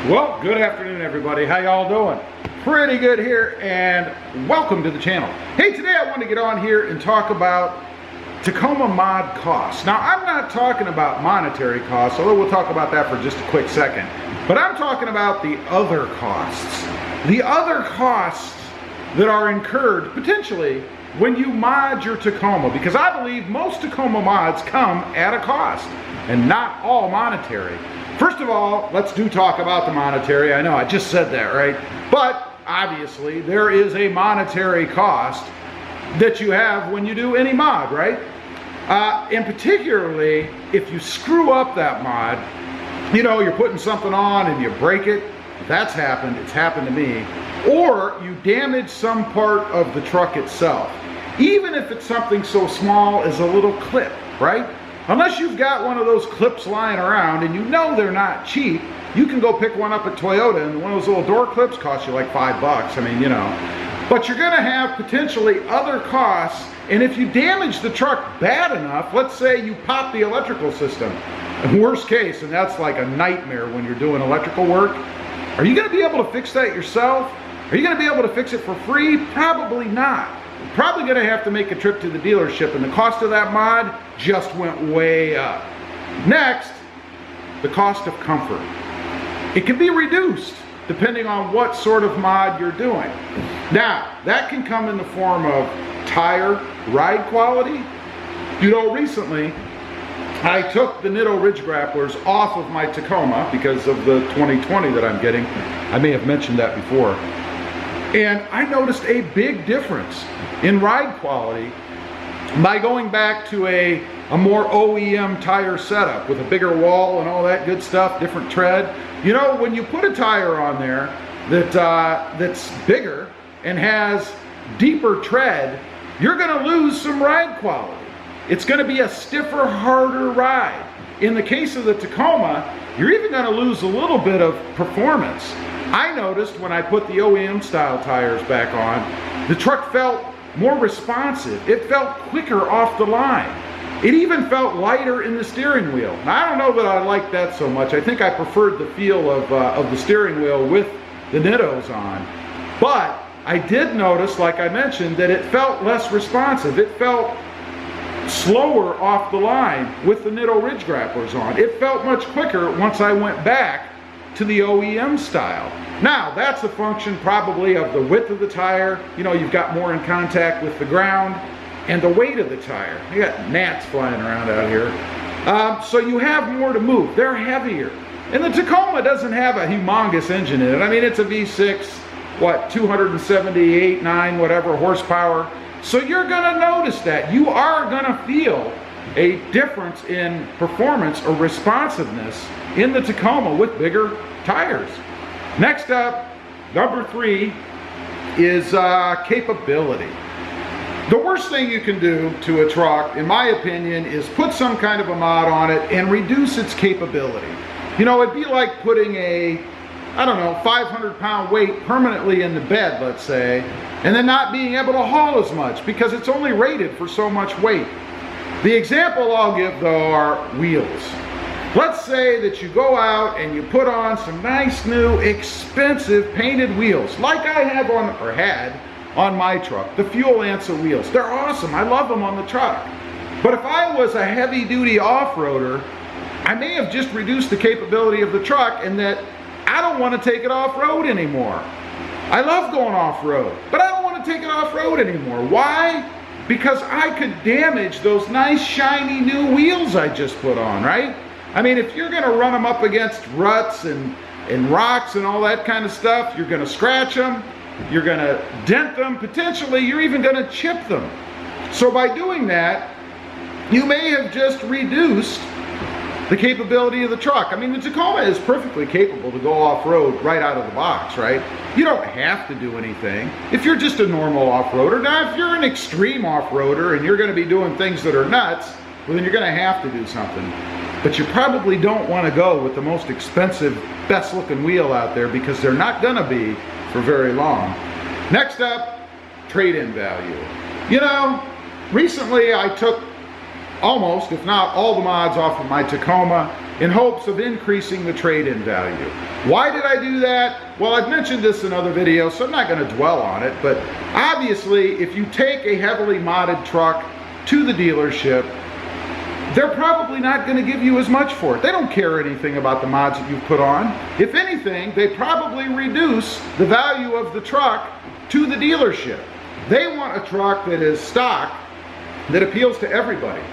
Well, good afternoon, everybody. How y'all doing? Pretty good here, and welcome to the channel. Hey, today I want to get on here and talk about Tacoma mod costs. Now, I'm not talking about monetary costs, although we'll talk about that for just a quick second. But I'm talking about the other costs. The other costs that are incurred, potentially, when you mod your Tacoma. Because I believe most Tacoma mods come at a cost, and not all monetary. First of all, let's talk about the monetary. I know I just said that, right? But obviously there is a monetary cost that you have when you do any mod, right? And particularly if you screw up that mod, you know, you're putting something on and you break it. That's happened. It's happened to me. Or you damage some part of the truck itself. Even if it's something so small as a little clip, right? Unless you've got one of those clips lying around and you know they're not cheap, you can go pick one up at Toyota, and one of those little door clips costs you like $5. I mean, you know. But you're gonna have potentially other costs, and if you damage the truck bad enough, let's say you pop the electrical system, worst case, and that's like a nightmare when you're doing electrical work, are you gonna be able to fix that yourself? Are you gonna be able to fix it for free? Probably not. You're probably gonna have to make a trip to the dealership, and the cost of that mod just went way up. Next, the cost of comfort. It can be reduced depending on what sort of mod you're doing. Now, that can come in the form of tire ride quality. You know, recently, I took the Nitto Ridge Grapplers off of my Tacoma because of the 2020 that I'm getting. I may have mentioned that before. And I noticed a big difference in ride quality by going back to a more OEM tire setup with a bigger wall and all that good stuff, different tread. You know, when you put a tire on there that's bigger and has deeper tread, you're gonna lose some ride quality. It's gonna be a stiffer, harder ride. In the case of the Tacoma, you're even gonna lose a little bit of performance. I noticed when I put the OEM style tires back on, the truck felt more responsive. It felt quicker off the line. It even felt lighter in the steering wheel. Now, I don't know that I like that so much. I think I preferred the feel of the steering wheel with the Nittos on. But I did notice, like I mentioned, that it felt less responsive. It felt slower off the line with the Nitto Ridge Grapplers on. It felt much quicker once I went back to the OEM style. Now, that's a function probably of the width of the tire. You know, you've got more in contact with the ground, and the weight of the tire. You got gnats flying around out here. So you have more to move. They're heavier. And the Tacoma doesn't have a humongous engine in it. I mean, it's a V6, what, 278, 9, whatever horsepower. So you're gonna notice that. You are gonna feel a difference in performance or responsiveness in the Tacoma with bigger tires. Next up, number 3 is capability. The worst thing you can do to a truck, in my opinion, is put some kind of a mod on it and reduce its capability. You know, it'd be like putting a, I don't know, 500-pound weight permanently in the bed, let's say, and then not being able to haul as much because it's only rated for so much weight. The example I'll give, though, are wheels. Let's say that you go out and you put on some nice new expensive painted wheels like I have on, or had on my truck, the Fuel Ansa wheels. They're awesome. I love them on the truck. But if I was a heavy-duty off-roader, I may have just reduced the capability of the truck in that I don't want to take it off-road anymore. I love going off-road, but I don't want to take it off-road anymore. Why? Because I could damage those nice shiny new wheels I just put on, right? I mean, if you're gonna run them up against ruts and rocks and all that kind of stuff, you're gonna scratch them, you're gonna dent them, potentially you're even gonna chip them. So by doing that, you may have just reduced the capability of the truck. I mean, the Tacoma is perfectly capable to go off-road right out of the box, right? You don't have to do anything. If you're just a normal off-roader, now if you're an extreme off-roader and you're gonna be doing things that are nuts, well then you're gonna have to do something. But you probably don't wanna go with the most expensive, best looking wheel out there because they're not gonna be for very long. Next up, trade-in value. You know, recently I took almost, if not all, the mods off of my Tacoma in hopes of increasing the trade-in value. Why did I do that? Well, I've mentioned this in other videos, so I'm not going to dwell on it, but obviously if you take a heavily modded truck to the dealership, they're probably not going to give you as much for it. They don't care anything about the mods that you've put on. If anything, they probably reduce the value of the truck to the dealership. They want a truck that is stock, that appeals to everybody,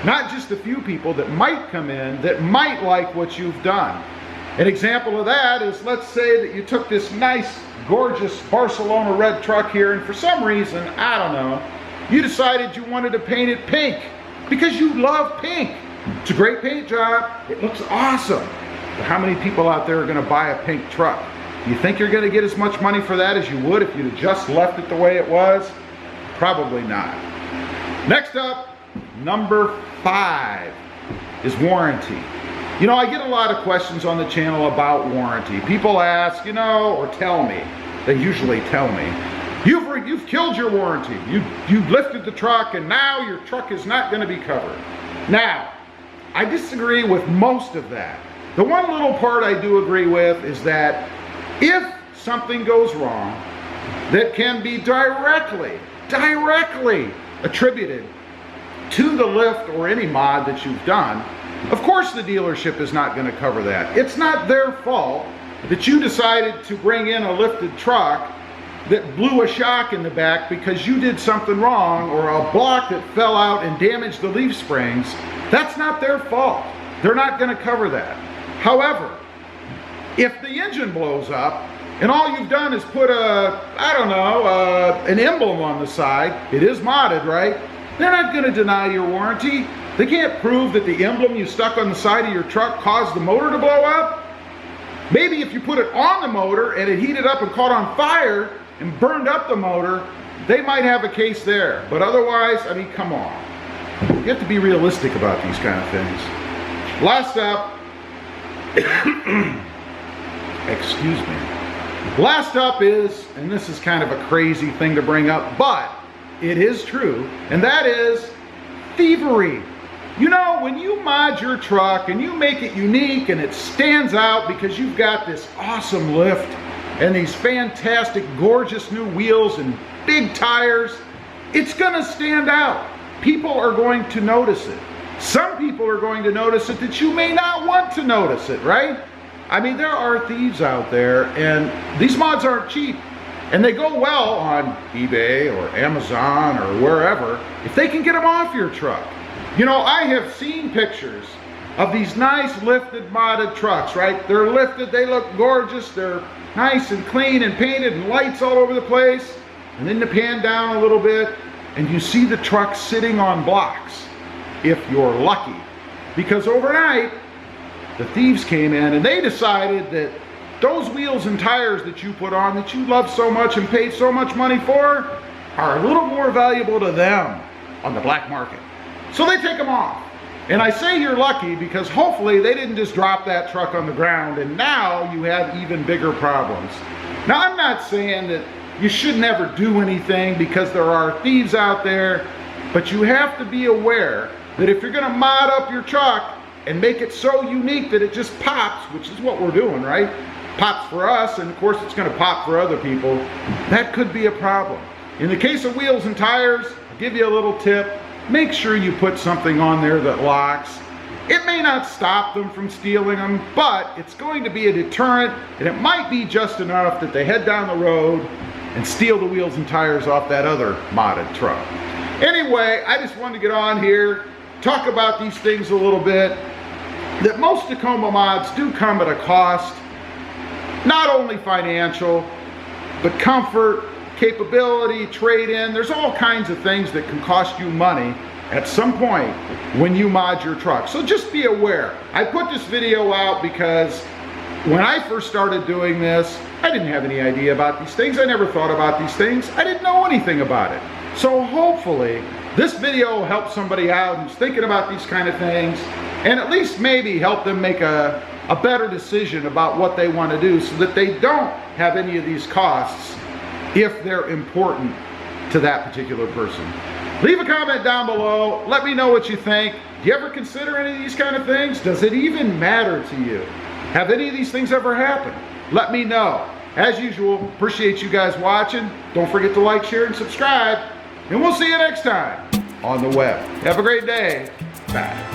not just a few people that might come in that might like what you've done. An example of that is, let's say that you took this nice, gorgeous Barcelona red truck here, and for some reason, I don't know, you decided you wanted to paint it pink because you love pink. It's a great paint job. It looks awesome. But how many people out there are going to buy a pink truck? Do you think you're going to get as much money for that as you would if you'd have just left it the way it was? Probably not. Next up, number 5 is warranty. You know, I get a lot of questions on the channel about warranty. People ask, you know, or tell me, they usually tell me, you've killed your warranty. You've lifted the truck and now your truck is not going to be covered. Now, I disagree with most of that. The one little part I do agree with is that if something goes wrong that can be directly attributed to the lift or any mod that you've done, of course the dealership is not going to cover that. It's not their fault that you decided to bring in a lifted truck that blew a shock in the back because you did something wrong, or a block that fell out and damaged the leaf springs. That's not their fault. They're not going to cover that. However, if the engine blows up and all you've done is put an emblem on the side, it is modded, right? They're not going to deny your warranty. They can't prove that the emblem you stuck on the side of your truck caused the motor to blow up. Maybe if you put it on the motor and it heated up and caught on fire and burned up the motor, they might have a case there. But otherwise, I mean, come on. You have to be realistic about these kind of things. Last up, excuse me. Last up is, and this is kind of a crazy thing to bring up, but it is true, and that is thievery. You know, when you mod your truck and you make it unique and it stands out because you've got this awesome lift and these fantastic, gorgeous new wheels and big tires, it's gonna stand out. People are going to notice it. Some people are going to notice it that you may not want to notice it, right? I mean, there are thieves out there, and these mods aren't cheap. And they go well on eBay or Amazon or wherever if they can get them off your truck. You know, I have seen pictures of these nice lifted modded trucks, right? They're lifted, they look gorgeous, they're nice and clean and painted and lights all over the place. And then you pan down a little bit and you see the truck sitting on blocks, if you're lucky. Because overnight, the thieves came in and they decided that those wheels and tires that you put on, that you love so much and paid so much money for, are a little more valuable to them on the black market. So they take them off. And I say you're lucky because hopefully they didn't just drop that truck on the ground and now you have even bigger problems. Now, I'm not saying that you should never do anything because there are thieves out there, but you have to be aware that if you're going to mod up your truck and make it so unique that it just pops, which is what we're doing, right? Pops for us, and of course it's going to pop for other people. That could be a problem. In the case of wheels and tires, I'll give you a little tip. Make sure you put something on there that locks. It may not stop them from stealing them, but it's going to be a deterrent, and it might be just enough that they head down the road and steal the wheels and tires off that other modded truck. Anyway, I just wanted to get on here, talk about these things a little bit. That most Tacoma mods do come at a cost. Not only financial, but comfort, capability, trade-in. There's all kinds of things that can cost you money at some point when you mod your truck. So just be aware. I put this video out because when I first started doing this, I didn't have any idea about these things. I never thought about these things. I didn't know anything about it. So hopefully this video will help somebody out who's thinking about these kind of things, and at least maybe help them make a better decision about what they want to do so that they don't have any of these costs if they're important to that particular person. Leave a comment down below. Let me know what you think. Do you ever consider any of these kind of things? Does it even matter to you? Have any of these things ever happened? Let me know. As usual, appreciate you guys watching. Don't forget to like, share, and subscribe. And we'll see you next time on the web. Have a great day. Bye.